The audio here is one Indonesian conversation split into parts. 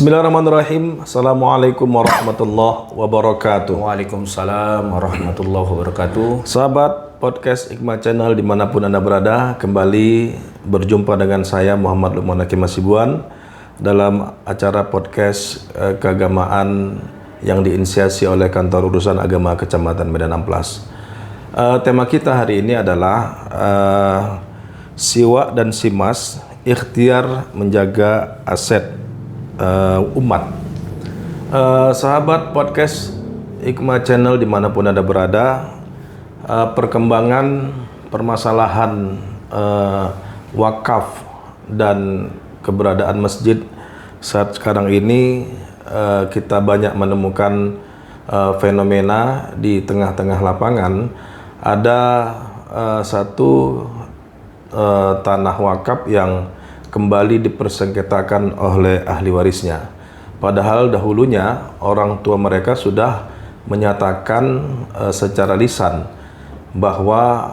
Bismillahirrahmanirrahim. Assalamualaikum warahmatullahi wabarakatuh. Waalaikumsalam warahmatullahi wabarakatuh. Sahabat podcast Hikmah Channel dimanapun Anda berada, kembali berjumpa dengan saya Muhammad Lukman Hakim Hasibuan dalam acara podcast keagamaan yang diinisiasi oleh Kantor Urusan Agama Kecamatan Medan Amplas. Tema kita hari ini adalah Siwa dan Simas, ikhtiar menjaga aset umat. Sahabat podcast Hikmah Channel dimanapun Anda berada, perkembangan permasalahan wakaf dan keberadaan masjid saat sekarang ini, kita banyak menemukan fenomena di tengah-tengah lapangan. Ada satu tanah wakaf yang kembali dipersengketakan oleh ahli warisnya. Padahal dahulunya orang tua mereka sudah menyatakan secara lisan bahwa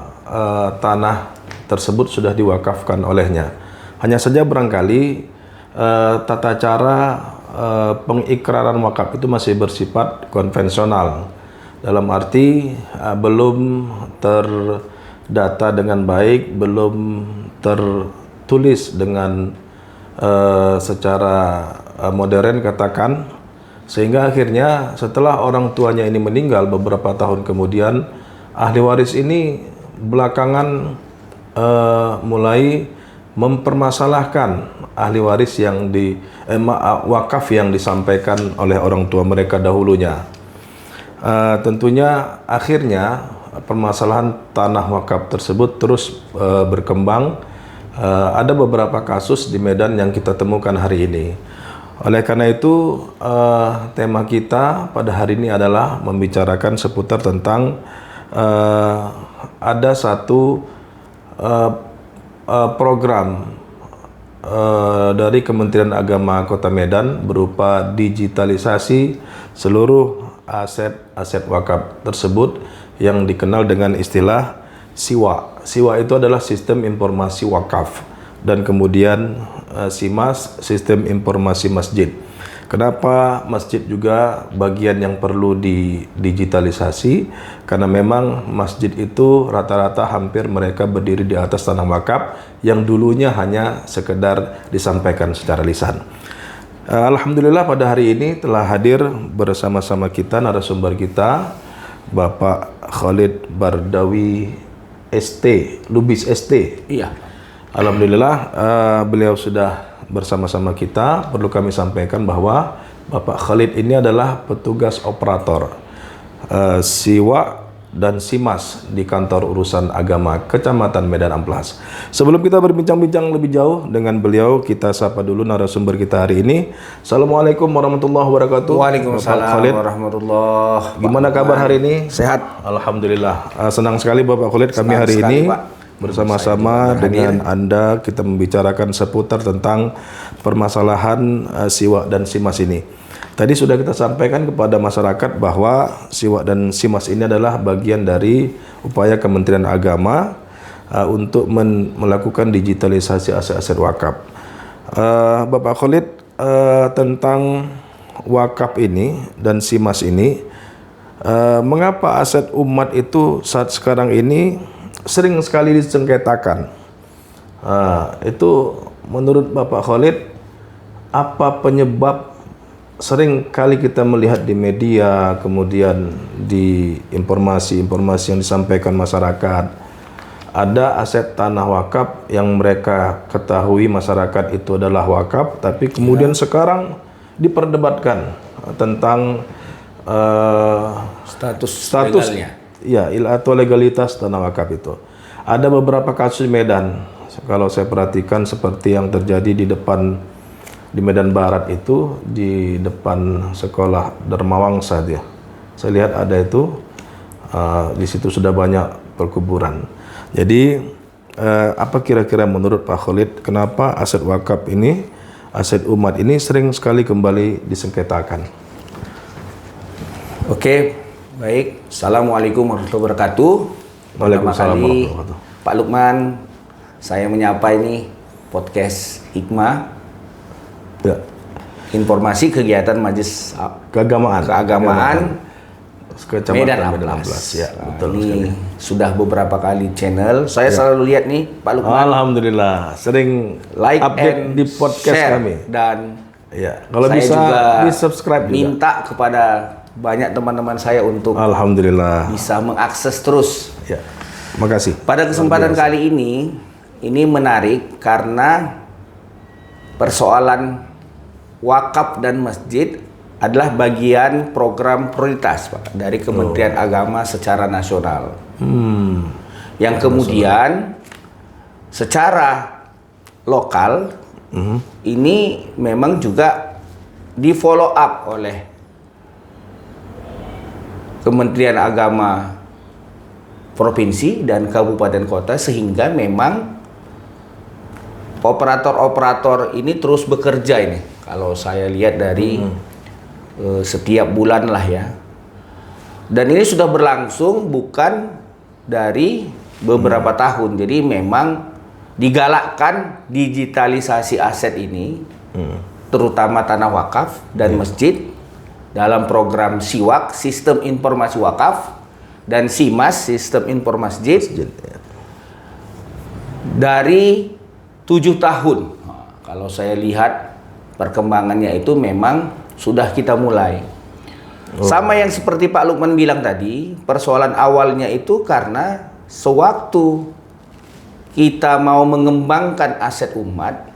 tanah tersebut sudah diwakafkan olehnya. Hanya saja barangkali tata cara pengikraran wakaf itu masih bersifat konvensional. Dalam arti belum terdata dengan baik, belum tertulis dengan secara modern katakan, sehingga akhirnya setelah orang tuanya ini meninggal beberapa tahun kemudian, ahli waris ini belakangan mulai mempermasalahkan ahli waris yang wakaf yang disampaikan oleh orang tua mereka dahulunya. Tentunya akhirnya permasalahan tanah wakaf tersebut terus berkembang. Ada beberapa kasus di Medan yang kita temukan hari ini. Oleh karena itu, tema kita pada hari ini adalah membicarakan seputar tentang ada satu program dari Kementerian Agama Kota Medan berupa digitalisasi seluruh aset wakaf tersebut yang dikenal dengan istilah Siwa. Siwa itu adalah sistem informasi wakaf, dan kemudian Simas, sistem informasi masjid. Kenapa masjid juga bagian yang perlu didigitalisasi? Karena memang masjid itu rata-rata hampir mereka berdiri di atas tanah wakaf yang dulunya hanya sekedar disampaikan secara lisan. Alhamdulillah pada hari ini telah hadir bersama-sama kita narasumber kita, Bapak Khalid Bardawi ST, Lubis ST. Iya. Alhamdulillah beliau sudah bersama-sama kita. Perlu kami sampaikan bahwa Bapak Khalid ini adalah petugas operator Siwa dan Simas di Kantor Urusan Agama Kecamatan Medan Amplas. Sebelum kita berbincang-bincang lebih jauh dengan beliau, kita sapa dulu narasumber kita hari ini. Assalamualaikum warahmatullahi wabarakatuh. Waalaikumsalam warahmatullahi wabarakatuh. Gimana kabar hari ini? Sehat. Alhamdulillah. Senang sekali Bapak Khalid kami hari ini bersama-sama dengan Anda kita membicarakan seputar tentang permasalahan Siwa dan Simas ini. Tadi sudah kita sampaikan kepada masyarakat bahwa Siwa dan Simas ini adalah bagian dari upaya Kementerian Agama untuk melakukan digitalisasi aset-aset wakaf. Bapak Khalid, tentang wakaf ini dan Simas ini, mengapa aset umat itu saat sekarang ini sering sekali disengketakan? Itu menurut Bapak Khalid, apa penyebab sering kali kita melihat di media, kemudian di informasi-informasi yang disampaikan masyarakat, ada aset tanah wakaf yang mereka ketahui masyarakat itu adalah wakaf, tapi kemudian sekarang diperdebatkan tentang status legalnya. Ya, atau legalitas tanah wakaf itu. Ada beberapa kasus di Medan, kalau saya perhatikan seperti yang terjadi di Medan Barat itu, di depan sekolah Dharma Wangsa dia. Saya lihat ada itu, di situ sudah banyak perkuburan. Jadi apa kira-kira menurut Pak Khalid, kenapa aset wakaf ini, aset umat ini sering sekali kembali disengketakan? Oke, baik. Assalamualaikum warahmatullahi wabarakatuh. Waalaikumsalam warahmatullahi wabarakatuh. Pak Lukman, saya menyapa ini podcast Hikmah. Ya. informasi kegiatan Majelis Keagamaan Kecamatan Medan Medan Amplas. Ya, betul Ini sekali. sudah beberapa kali channel. Saya selalu lihat nih Pak Lukman. Alhamdulillah, sering Like update and di podcast share. kami. Dan Ya, kalau saya bisa juga di-subscribe juga. minta kepada banyak teman-teman saya untuk Alhamdulillah. bisa mengakses terus. Ya. Makasih. Pada kesempatan kali ini menarik karena persoalan wakaf dan masjid adalah bagian program prioritas Pak dari Kementerian Agama secara nasional. Yang kemudian secara lokal ini memang juga di follow up oleh Kementerian Agama provinsi dan kabupaten kota, sehingga memang operator-operator ini terus bekerja ini. Kalau saya lihat dari setiap bulan lah ya. Dan ini sudah berlangsung bukan dari beberapa tahun. Jadi memang digalakkan digitalisasi aset ini, terutama tanah wakaf dan masjid, dalam program SIWAK, Sistem Informasi Wakaf, dan SIMAS, Sistem Informasi Masjid, dari 7 tahun. Kalau saya lihat perkembangannya itu memang sudah kita mulai. Sama yang seperti Pak Lukman bilang tadi, persoalan awalnya itu karena sewaktu kita mau mengembangkan aset umat,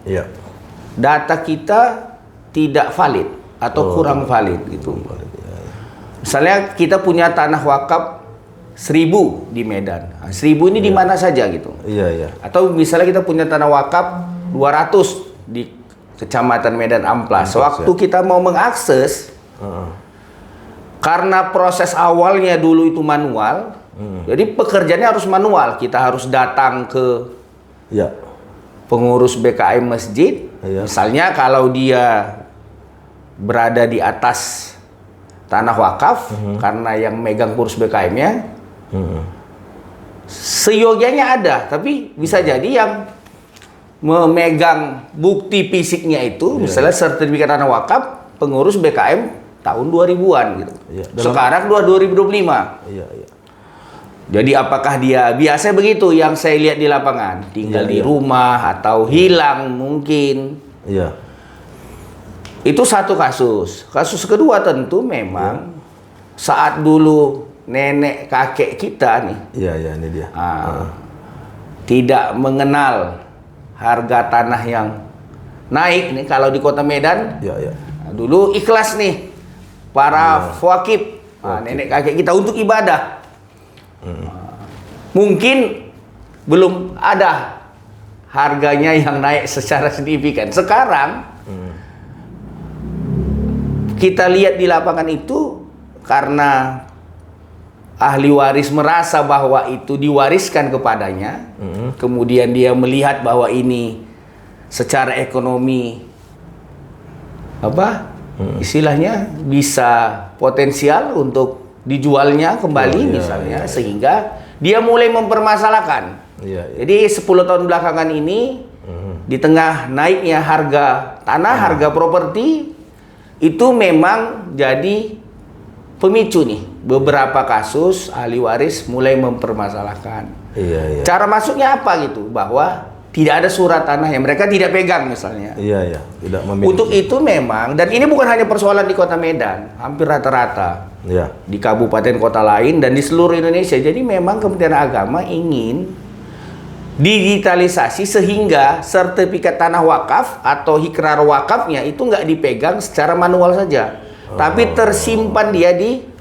data kita tidak valid atau kurang valid gitu. Misalnya kita punya tanah wakaf 1000 di Medan. Nah, 1000 ini di mana saja gitu. Atau misalnya kita punya tanah wakaf 200 di Kecamatan Medan Amplas. Waktu kita mau mengakses, karena proses awalnya dulu itu manual, jadi pekerjaannya harus manual. Kita harus datang ke pengurus BKM masjid. Misalnya kalau dia berada di atas tanah wakaf, karena yang megang pengurus BKM-nya, seyogianya ada, tapi bisa jadi yang memegang bukti fisiknya itu, misalnya sertifikat tanah wakaf, pengurus BKM tahun 2000-an gitu. Sekarang 2025. Jadi apakah dia biasa begitu yang saya lihat di lapangan, tinggal di rumah atau hilang mungkin. Itu satu kasus. Kasus kedua tentu memang saat dulu nenek kakek kita nih, ini dia. tidak mengenal harga tanah yang naik nih kalau di Kota Medan. Dulu ikhlas nih para wakif, nenek kakek kita untuk ibadah. Mungkin belum ada harganya yang naik secara signifikan. Sekarang kita lihat di lapangan itu karena ahli waris merasa bahwa itu diwariskan kepadanya, kemudian dia melihat bahwa ini secara ekonomi istilahnya bisa potensial untuk dijualnya kembali misalnya, sehingga dia mulai mempermasalahkan. Jadi 10 tahun belakangan ini di tengah naiknya harga tanah, harga properti, itu memang jadi pemicu nih. Beberapa kasus ahli waris mulai mempermasalahkan. Cara masuknya apa gitu? Bahwa tidak ada surat tanah yang mereka tidak pegang misalnya. Tidak memiliki. Untuk itu memang, dan ini bukan hanya persoalan di Kota Medan, hampir rata-rata di kabupaten kota lain dan di seluruh Indonesia. Jadi memang Kementerian Agama ingin digitalisasi sehingga sertifikat tanah wakaf atau hikrar wakafnya itu nggak dipegang secara manual saja, tapi tersimpan dia di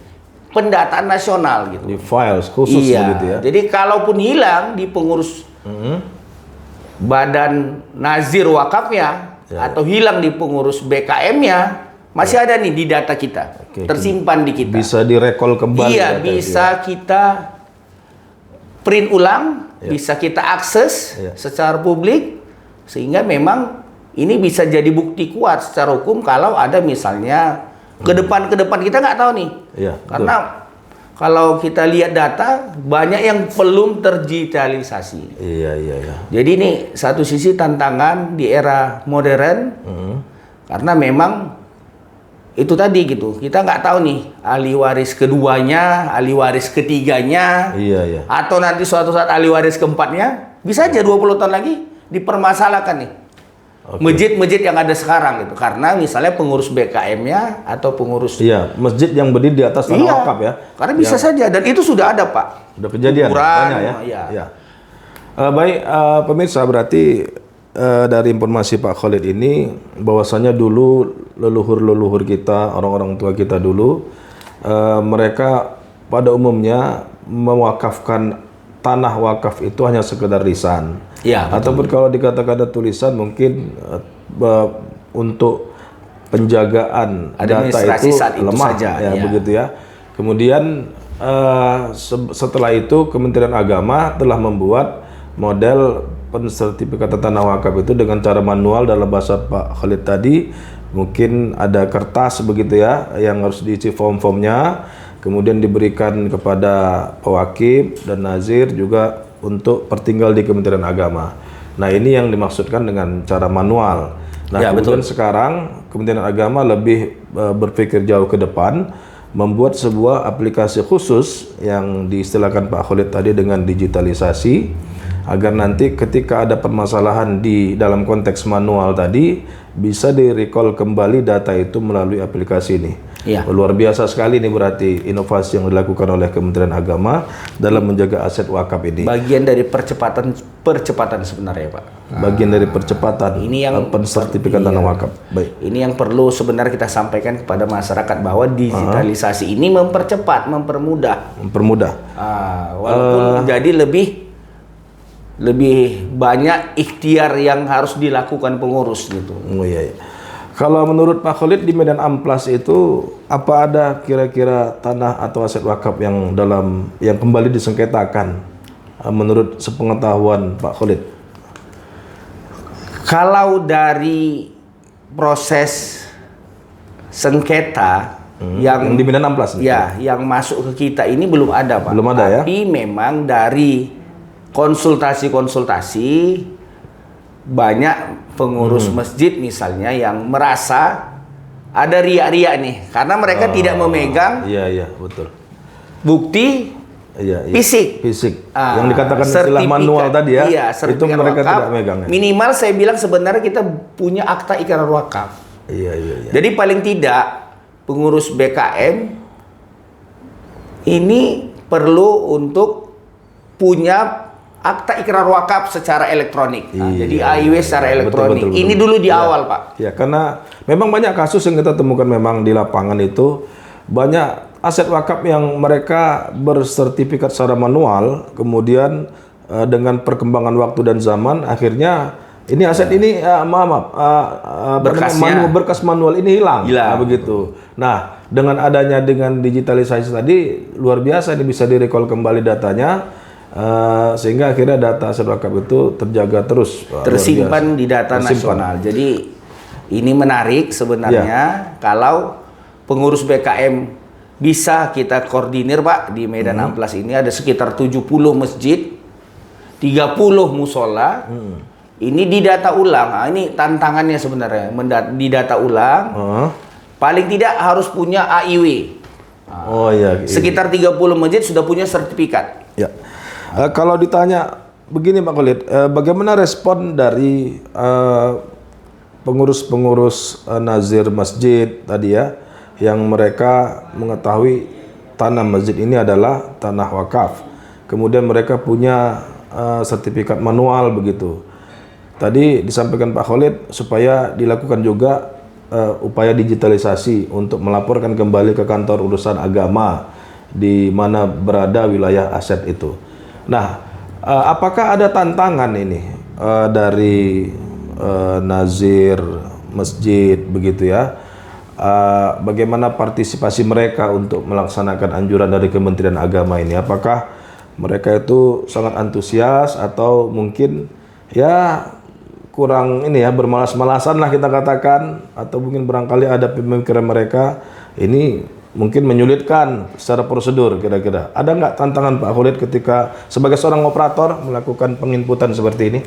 pendataan nasional gitu. Di files khusus gitu ya. Jadi kalaupun hilang di pengurus badan nazir wakafnya atau hilang di pengurus BKM-nya, masih ada nih di data kita, tersimpan di kita. Bisa direkol kembali. Bisa kita print ulang, bisa kita akses secara publik, sehingga memang ini bisa jadi bukti kuat secara hukum kalau ada misalnya ke depan kita nggak tahu nih. Karena kalau kita lihat data banyak yang belum terdigitalisasi. Jadi ini satu sisi tantangan di era modern, karena memang itu tadi gitu, kita nggak tahu nih ahli waris keduanya, ahli waris ketiganya, Iya. atau nanti suatu saat ahli waris keempatnya, bisa aja 20 tahun lagi dipermasalahkan nih. Oke. Masjid-masjid yang ada sekarang gitu, karena misalnya pengurus BKM-nya atau pengurus Iya, masjid yang berdiri di atas tanah wakaf ya. karena bisa saja, dan itu sudah ada Pak. Udah kejadian Kuburan, banyak ya. iya. Iya. Baik, pemirsa, berarti dari informasi Pak Khalid ini bahwasanya dulu leluhur-leluhur kita, orang-orang tua kita dulu, mereka pada umumnya mewakafkan tanah wakaf itu hanya sekedar lisan. Iya, betul. Ataupun kalau dikatakan ada tulisan mungkin untuk penjagaan data Administrasi itu saat itu lemah saja, ya, iya. begitu ya. Kemudian setelah itu Kementerian Agama telah membuat model pensertifikatan tanah wakaf itu dengan cara manual dalam bahasa Pak Khalid tadi. Mungkin ada kertas begitu ya yang harus diisi form-formnya, kemudian diberikan kepada pewakif dan nazir juga untuk pertinggal di Kementerian Agama. Nah, ini yang dimaksudkan dengan cara manual. Nah, Ya, kemudian betul. sekarang Kementerian Agama lebih berpikir jauh ke depan, membuat sebuah aplikasi khusus yang diistilahkan Pak Khalid tadi dengan digitalisasi, agar nanti ketika ada permasalahan di dalam konteks manual tadi bisa di-recall kembali data itu melalui aplikasi ini. Iya. Luar biasa sekali ini berarti inovasi yang dilakukan oleh Kementerian Agama dalam menjaga aset wakaf ini. Bagian dari percepatan sebenarnya Pak. Bagian dari percepatan Ini yang pensertifikat tanah wakaf. Baik. Ini yang perlu sebenarnya kita sampaikan kepada masyarakat, bahwa digitalisasi ini mempercepat, mempermudah. Mempermudah. Walaupun jadi lebih banyak ikhtiar yang harus dilakukan pengurus gitu. Oh iya. Kalau menurut Pak Khalid di Medan Amplas itu apa ada kira-kira tanah atau aset wakaf yang kembali disengketakan menurut sepengetahuan Pak Khalid? Kalau dari proses sengketa yang di Medan Amplas nih? ya yang masuk ke kita ini belum ada Pak. Belum ada ya? Tapi memang dari konsultasi banyak pengurus masjid misalnya yang merasa ada riak-riak nih, karena mereka tidak memegang Iya, betul. bukti Iya. fisik. Yang dikatakan istilah Sertifikat. manual tadi ya. Iya, itu sertifikat mereka wakaf. tidak megang ya. Minimal saya bilang sebenarnya kita punya akta ikrar wakaf. Iya. Jadi paling tidak pengurus BKM ini perlu untuk punya akta ikrar wakaf secara elektronik. Jadi AIW secara elektronik. Betul. Ini dulu di awal, Pak. Ya, karena memang banyak kasus yang kita temukan memang di lapangan itu banyak aset wakaf yang mereka bersertifikat secara manual, kemudian dengan perkembangan waktu dan zaman akhirnya ini aset ini berkas manual ini hilang. Begitu. Nah, dengan adanya dengan digitalisasi tadi luar biasa, ini bisa direcall kembali datanya. Sehingga akhirnya data aset wakaf itu terjaga terus, tersimpan di data nasional. Jadi ini menarik sebenarnya kalau pengurus BKM bisa kita koordinir Pak. Di Medan Amplas ini ada sekitar 70 masjid, 30 musola. Ini didata ulang. Nah, ini tantangannya sebenarnya, didata ulang. Paling tidak harus punya AIW. Sekitar 30 masjid sudah punya sertifikat. Ya. Kalau ditanya begini Pak Khalid, bagaimana respon dari pengurus-pengurus nazir masjid tadi ya, yang mereka mengetahui tanah masjid ini adalah tanah wakaf, kemudian mereka punya sertifikat manual begitu. Tadi disampaikan Pak Khalid supaya dilakukan juga upaya digitalisasi untuk melaporkan kembali ke kantor urusan agama di mana berada wilayah aset itu. Nah, apakah ada tantangan ini dari nazir masjid begitu ya? Bagaimana partisipasi mereka untuk melaksanakan anjuran dari Kementerian Agama ini? Apakah mereka itu sangat antusias atau mungkin ya kurang ini ya, bermalas-malasan lah kita katakan, atau mungkin barangkali ada pemikiran mereka ini mungkin menyulitkan secara prosedur kira-kira. Ada nggak tantangan Pak Khalid ketika sebagai seorang operator melakukan penginputan seperti ini?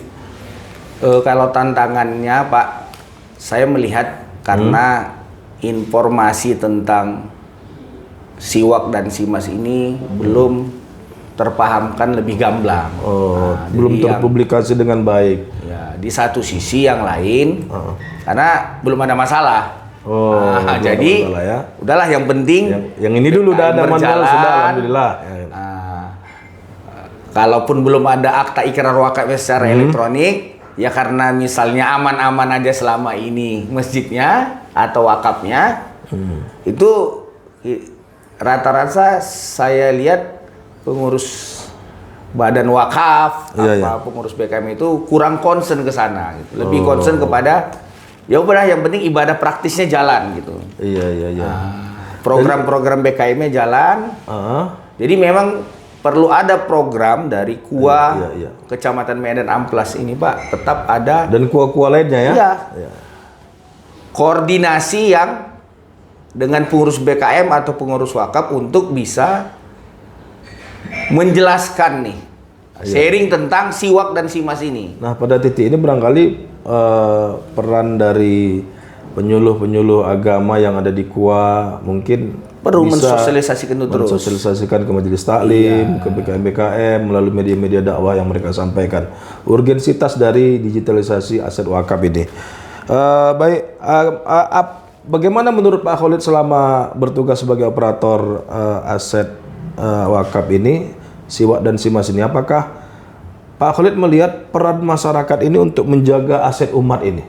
Kalau tantangannya Pak, saya melihat karena informasi tentang Siwak dan Simas ini belum terpahamkan lebih gamblang. Belum jadi terpublikasi dengan baik. ya, di satu sisi yang lain, karena belum ada masalah. Belum jadi ada masalah ya. udahlah yang penting Yang ini dulu udah ada manual sudah, alhamdulillah. Kalaupun belum ada akta ikrar wakafnya secara elektronik, ya karena misalnya aman-aman aja selama ini masjidnya atau wakafnya, itu rata-rata saya lihat pengurus badan wakaf, pengurus BKM itu kurang concern ke sana, gitu. Lebih concern kepada ya udah yang penting ibadah praktisnya jalan gitu. Iya. Program-program BKM-nya jalan. Jadi memang perlu ada program dari KUA Kecamatan Medan Amplas ini, Pak, tetap ada, dan KUA-KUA lainnya ya. Iya. Koordinasi yang dengan pengurus BKM atau pengurus wakaf untuk bisa menjelaskan nih, sharing tentang Siwak dan Simas ini. Nah, pada titik ini barangkali peran dari penyuluh-penyuluh agama yang ada di KUA mungkin perlu bisa mensosialisasikan itu terus. Mensosialisasikan ke majelis taklim, ke BKM melalui media-media dakwah yang mereka sampaikan. Urgensitas dari digitalisasi aset wakaf ini. Bagaimana menurut Pak Khalid selama bertugas sebagai operator aset wakaf ini, Siwak dan Simas ini? Apakah Pak Khalid melihat peran masyarakat ini untuk menjaga aset umat ini?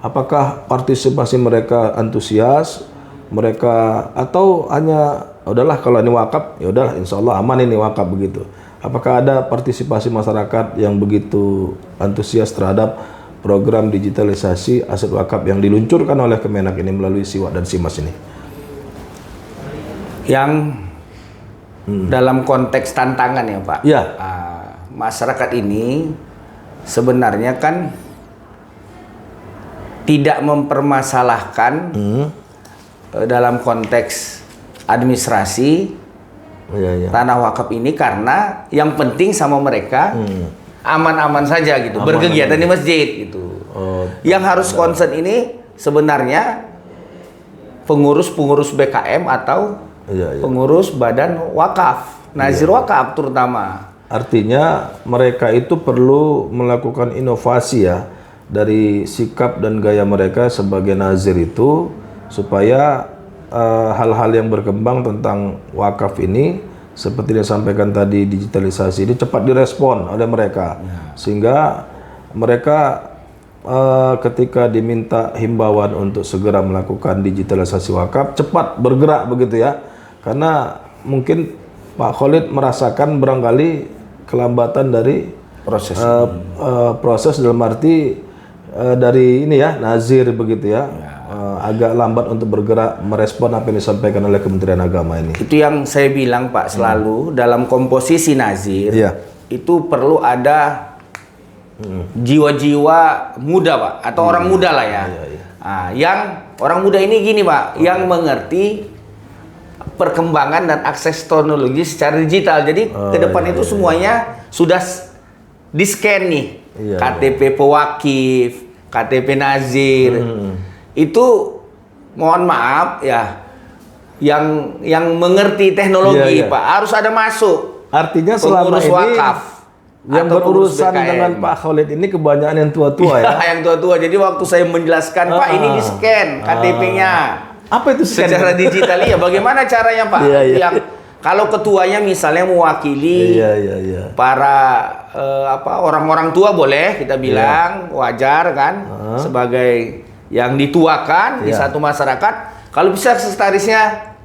Apakah partisipasi mereka antusias, mereka, atau hanya udahlah kalau ini wakaf ya udahlah insya Allah aman ini wakaf begitu? Apakah ada partisipasi masyarakat yang begitu antusias terhadap program digitalisasi aset wakaf yang diluncurkan oleh Kemenak ini melalui Siwak dan Simas ini? Yang dalam konteks tantangan ya Pak, masyarakat ini sebenarnya kan tidak mempermasalahkan dalam konteks administrasi tanah wakaf ini, karena yang penting sama mereka aman-aman saja gitu, berkegiatan di masjid gitu. Yang harus concern ini sebenarnya pengurus-pengurus BKM atau pengurus badan wakaf, nazir wakaf terutama. Artinya mereka itu perlu melakukan inovasi ya dari sikap dan gaya mereka sebagai nazir itu, supaya hal-hal yang berkembang tentang wakaf ini seperti yang disampaikan tadi, digitalisasi ini cepat direspon oleh mereka, sehingga mereka ketika diminta himbauan untuk segera melakukan digitalisasi wakaf cepat bergerak begitu ya, karena mungkin Pak Khalid merasakan barangkali kelambatan dari proses dalam arti dari ini ya, nazir begitu ya. Agak lambat untuk bergerak merespon apa yang disampaikan oleh Kementerian Agama ini. Itu yang saya bilang Pak, selalu dalam komposisi nazir itu perlu ada jiwa-jiwa muda Pak, atau orang muda lah ya. Yang orang muda ini gini Pak, yang mengerti perkembangan dan akses teknologi secara digital. Jadi ke depan itu semuanya sudah di-scan nih. KTP pewakif, KTP nazir. Itu mohon maaf ya, yang mengerti teknologi Pak harus ada masuk. Artinya selama ini wakaf yang berurusan dengan Pak Khalid ini kebanyakan yang tua-tua ya. Yang tua-tua. Jadi waktu saya menjelaskan Pak ini di scan KTP-nya. Apa itu scan? Secara digital ya. Bagaimana caranya Pak? Yang kalau ketuanya misalnya mewakili para orang-orang tua, boleh kita bilang wajar kan, sebagai yang dituakan di satu masyarakat. Kalau bisa sekretarisnya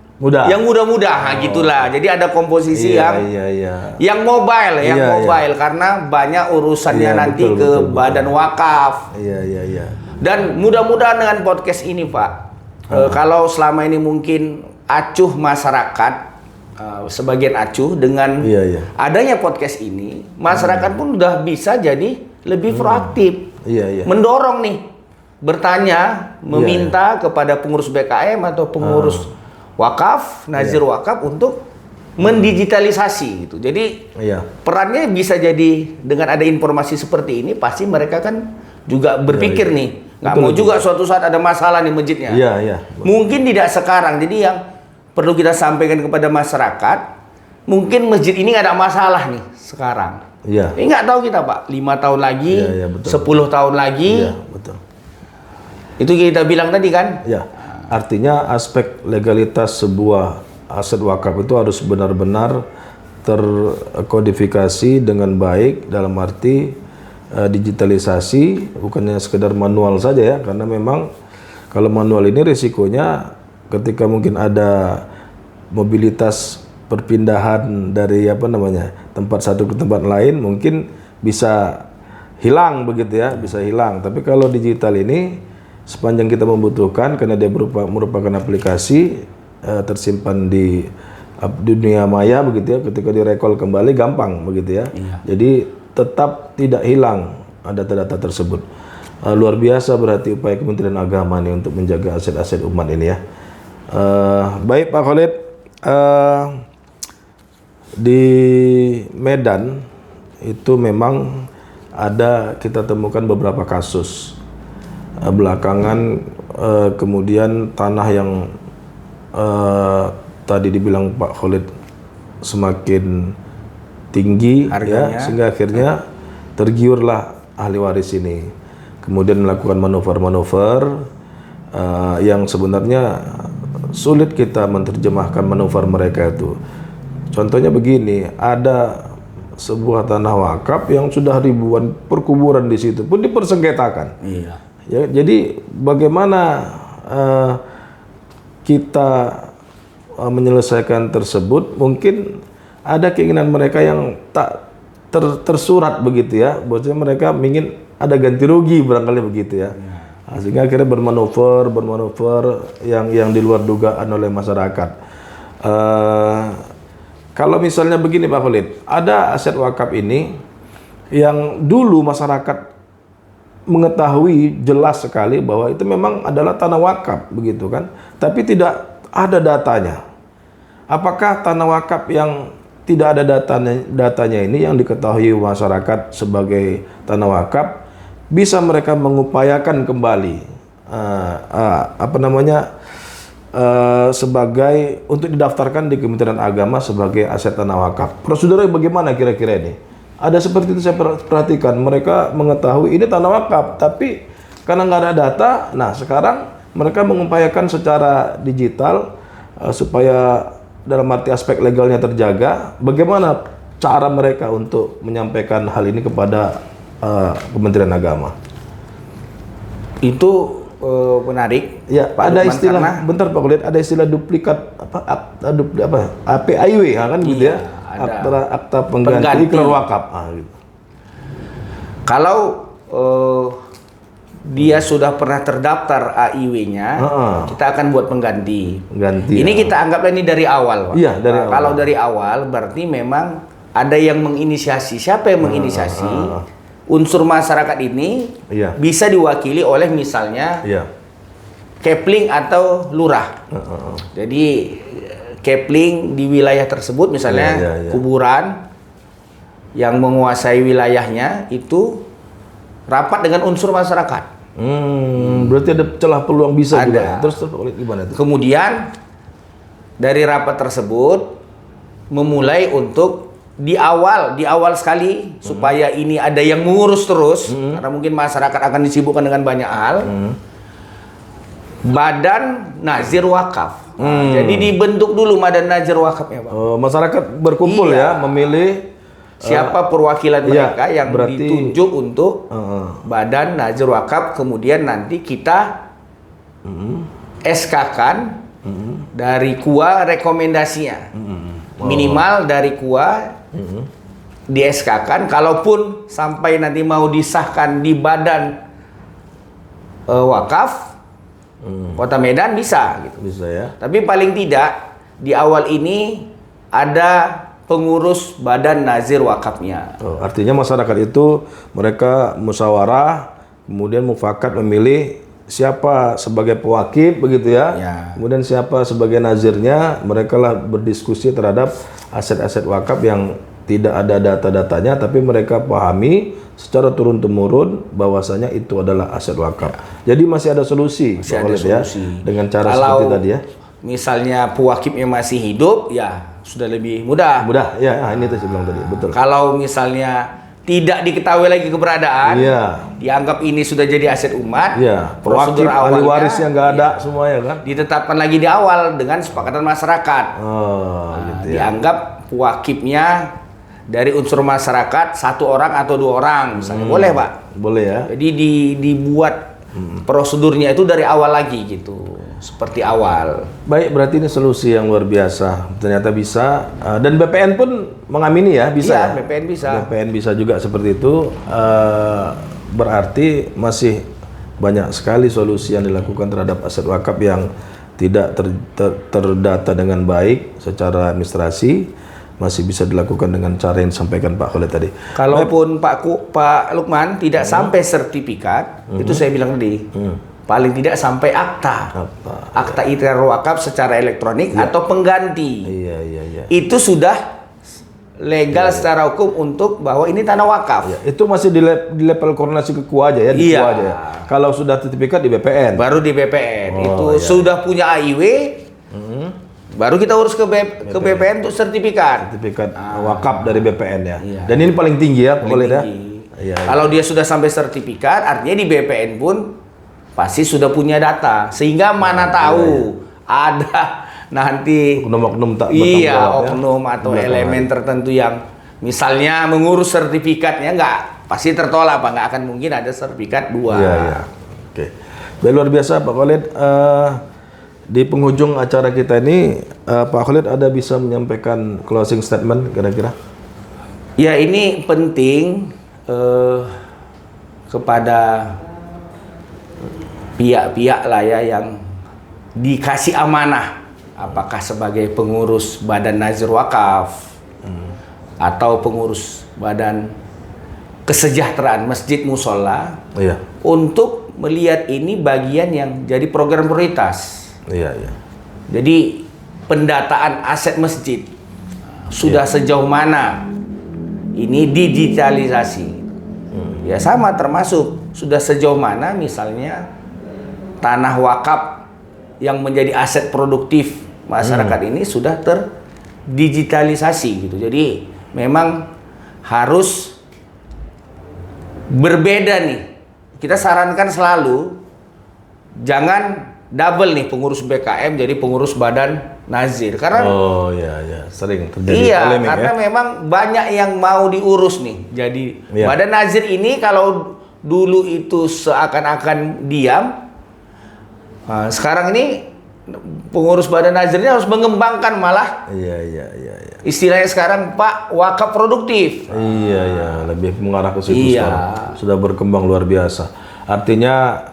yang muda-muda, gitulah. Jadi ada komposisi yang mobile, karena banyak urusannya nanti ke badan wakaf. Dan mudah-mudahan dengan podcast ini Pak, kalau selama ini mungkin acuh masyarakat, sebagian acuh dengan adanya podcast ini, masyarakat pun udah bisa jadi lebih proaktif, mendorong nih, bertanya, meminta kepada pengurus BKM atau pengurus wakaf, nazir wakaf untuk mendigitalisasi gitu. Jadi perannya bisa jadi dengan ada informasi seperti ini, pasti mereka kan juga berpikir nih, Nggak mau juga suatu saat ada masalah nih masjidnya. Iya, iya. Mungkin tidak sekarang. Jadi yang perlu kita sampaikan kepada masyarakat, mungkin masjid ini nggak ada masalah nih sekarang. Iya. Ini nggak tahu kita Pak, 5 tahun lagi, Iya, betul. 10 tahun lagi. Iya, betul. Itu kita bilang tadi kan. Ya, artinya aspek legalitas sebuah aset wakaf itu harus benar-benar terkodifikasi dengan baik, dalam arti digitalisasi, bukannya sekedar manual saja ya, karena memang kalau manual ini risikonya ketika mungkin ada mobilitas perpindahan dari tempat satu ke tempat lain, mungkin bisa hilang begitu ya, bisa hilang. Tapi kalau digital ini sepanjang kita membutuhkan, karena dia merupakan aplikasi tersimpan di dunia maya begitu ya, ketika direkol kembali gampang begitu ya. Iya. Jadi tetap tidak hilang data-data tersebut. Luar biasa berarti upaya Kementerian Agama nih untuk menjaga aset-aset umat ini ya. Baik Pak Khalid, di Medan itu memang kita temukan beberapa kasus belakangan, kemudian tanah yang tadi dibilang Pak Khalid semakin tinggi harganya, ya, sehingga akhirnya tergiurlah ahli waris ini, kemudian melakukan manuver-manuver yang sebenarnya sulit kita menerjemahkan manuver mereka itu. Contohnya begini, ada sebuah tanah wakaf yang sudah ribuan perkuburan di situ pun dipersengketakan. Iya. Ya, jadi bagaimana kita menyelesaikan tersebut? Mungkin ada keinginan mereka yang tak tersurat begitu ya, bahwasanya mereka ingin ada ganti rugi barangkali begitu ya. Nah, sehingga akhirnya bermanuver yang di luar dugaan oleh masyarakat. Kalau misalnya begini Pak Khalid, ada aset wakaf ini yang dulu masyarakat mengetahui jelas sekali bahwa itu memang adalah tanah wakaf begitu kan, tapi tidak ada datanya. Apakah tanah wakaf yang tidak ada datanya ini yang diketahui masyarakat sebagai tanah wakaf bisa mereka mengupayakan kembali sebagai untuk didaftarkan di Kementerian Agama sebagai aset tanah wakaf? Prosedurnya bagaimana kira-kira ini? Ada seperti itu saya perhatikan, mereka mengetahui ini tanah wakaf, tapi karena nggak ada data, nah sekarang mereka mengupayakan secara digital supaya dalam arti aspek legalnya terjaga. Bagaimana cara mereka untuk menyampaikan hal ini kepada Kementerian Agama? Itu menarik. Ya, Pak ada Lukman, istilah, karena bentar Pak Kulit, ada istilah duplikat APIW kan gitu Iya, ya, akta pengganti ikrar wakaf. Gitu. Kalau dia sudah pernah terdaftar AIW-nya, kita akan buat pengganti. Ini kita anggaplah ini dari awal, Pak. Iya, dari awal. Kalau dari awal berarti memang ada yang menginisiasi. Siapa yang menginisiasi? Unsur masyarakat ini bisa diwakili oleh misalnya Kepling atau lurah. Jadi Kepling di wilayah tersebut misalnya kuburan yang menguasai wilayahnya itu rapat dengan unsur masyarakat. Berarti ada celah peluang bisa ada. Juga. Terus gimana itu? Kemudian dari rapat tersebut memulai untuk di awal sekali supaya ini ada yang mengurus terus karena mungkin masyarakat akan disibukkan dengan banyak hal. Badan Nazir Wakaf. Jadi dibentuk dulu Badan Nazir Wakafnya, Pak. Masyarakat berkumpul ya, memilih siapa perwakilan mereka yang berarti ditunjuk untuk Badan Nazir Wakaf, kemudian nanti kita SK-kan dari KUA rekomendasinya. Minimal dari KUA di SK-kan, kalaupun sampai nanti mau disahkan di Badan Wakaf Kota Medan bisa gitu. Bisa ya. Tapi paling tidak di awal ini ada pengurus Badan Nazir Wakafnya. Artinya masyarakat itu mereka musyawarah, kemudian mufakat memilih siapa sebagai pewakil begitu ya. Kemudian siapa sebagai nazirnya, mereka lah berdiskusi terhadap aset-aset wakaf yang tidak ada data-datanya, tapi mereka pahami secara turun-temurun bahwasanya itu adalah aset wakaf. Jadi masih ada solusi, Masih Pak ada Khalid, ya, solusi. dengan cara Kalau seperti tadi ya. misalnya pewakifnya masih hidup, ya sudah lebih mudah. Mudah, ya, ini tuh saya bilang tadi, betul. Kalau misalnya tidak diketahui lagi keberadaan, Iya. dianggap ini sudah jadi aset umat, Iya, prosedur pewakif, ahli awalnya warisnya nggak ada semua ya kan? ditetapkan lagi di awal dengan sepakatan masyarakat. Oh, gitu ya. Dianggap pewakifnya dari unsur masyarakat 1 orang atau 2 orang, misalnya boleh Pak. Boleh ya. Jadi dibuat prosedurnya itu dari awal lagi gitu, seperti awal. Baik, berarti ini solusi yang luar biasa. Ternyata bisa, dan BPN pun mengamini ya, bisa. Iya, Ya? BPN bisa. BPN bisa juga seperti itu. Berarti masih banyak sekali solusi yang dilakukan terhadap aset wakaf yang tidak terdata dengan baik secara administrasi. Masih bisa dilakukan dengan cara yang disampaikan Pak Khalid tadi. Kalaupun Pak Lukman tidak sampai sertifikat, itu saya bilang tadi, paling tidak sampai akta. Akta ikrar wakaf secara elektronik atau pengganti. Iya, iya, iya. Itu sudah legal secara hukum untuk bahwa ini tanah wakaf. Ya, itu masih di level koordinasi ke KUA aja ya, di Iya. KUA aja ya. Kalau sudah sertifikat di BPN. Baru di BPN. Oh, itu iya. sudah punya AIW, baru kita urus ke BPN untuk sertifikat. Sertifikat wakaf dari BPN ya. Iya. Dan ini paling tinggi ya, Paling boleh ya. tinggi. Iya. Kalau dia sudah sampai sertifikat, artinya di BPN pun pasti sudah punya data, sehingga mana tahu ada nanti Oknum-oknum tak iya bertanggung jawab, ya. oknum atau Di belakang elemen tertentu yang misalnya mengurus sertifikatnya nggak pasti tertolak Pak, nggak akan mungkin ada sertifikat 2. Iya, iya. Oke. Baik, luar biasa Pak Khalid. Di penghujung acara kita ini, Pak Khalid ada bisa menyampaikan closing statement kira-kira? Ya, ini penting kepada pihak-pihak lah ya yang dikasih amanah, apakah sebagai pengurus Badan Nazir Wakaf atau pengurus Badan Kesejahteraan Masjid Musola, Iya. untuk melihat ini bagian yang jadi program prioritas. Iya, iya. Jadi pendataan aset masjid sudah sejauh mana ini digitalisasi. Ya sama, termasuk sudah sejauh mana misalnya tanah wakaf yang menjadi aset produktif masyarakat ini sudah terdigitalisasi gitu. Jadi memang harus berbeda nih. Kita sarankan selalu jangan double nih, pengurus BKM jadi pengurus Badan Nazir, karena Oh, iya, iya. Sering terjadi iya, polemik karena ya. memang banyak yang mau diurus nih. Jadi Iya. Badan Nazir ini kalau dulu itu seakan-akan diam, sekarang ini pengurus Badan Nazirnya harus mengembangkan, malah Iya, iya, iya, iya. istilahnya sekarang Pak wakaf produktif. Iya, ya, lebih mengarah ke situ Iya. sekarang. Sudah berkembang luar biasa. Artinya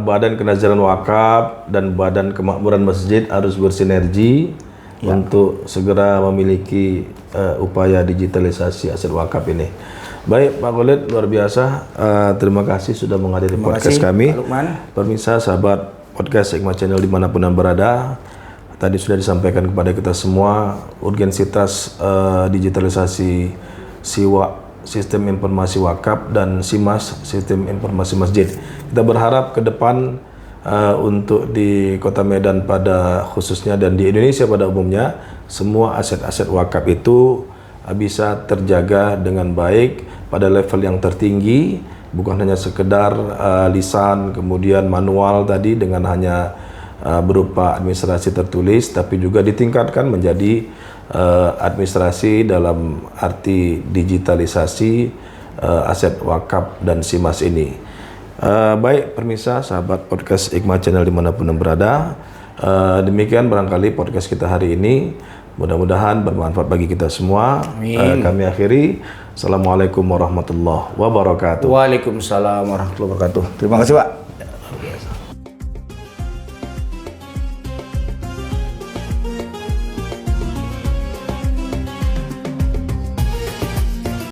Badan Kenaziran Wakaf dan Badan Kemakmuran Masjid harus bersinergi untuk segera memiliki upaya digitalisasi aset wakaf ini. Baik, Pak Khalid, luar biasa. Terima kasih sudah menghadiri Terima podcast kasih, kami. Pak Lukman. Pemirsa, sahabat podcast Hikmah Channel dimanapun Anda berada, tadi sudah disampaikan kepada kita semua urgensitas digitalisasi Sistem Informasi Wakaf dan SIMAS, Sistem Informasi Masjid. Kita berharap ke depan untuk di Kota Medan pada khususnya dan di Indonesia pada umumnya, semua aset-aset wakaf itu bisa terjaga dengan baik pada level yang tertinggi, bukan hanya sekedar lisan kemudian manual tadi dengan hanya berupa administrasi tertulis, tapi juga ditingkatkan menjadi administrasi dalam arti digitalisasi aset wakaf dan SIMAS ini. Baik pemirsa, sahabat podcast Hikmah Channel dimanapun Anda berada, demikian barangkali podcast kita hari ini. Mudah-mudahan bermanfaat bagi kita semua. Kami akhiri. Assalamualaikum warahmatullahi wabarakatuh. Waalaikumsalam warahmatullahi wabarakatuh. Terima kasih Pak.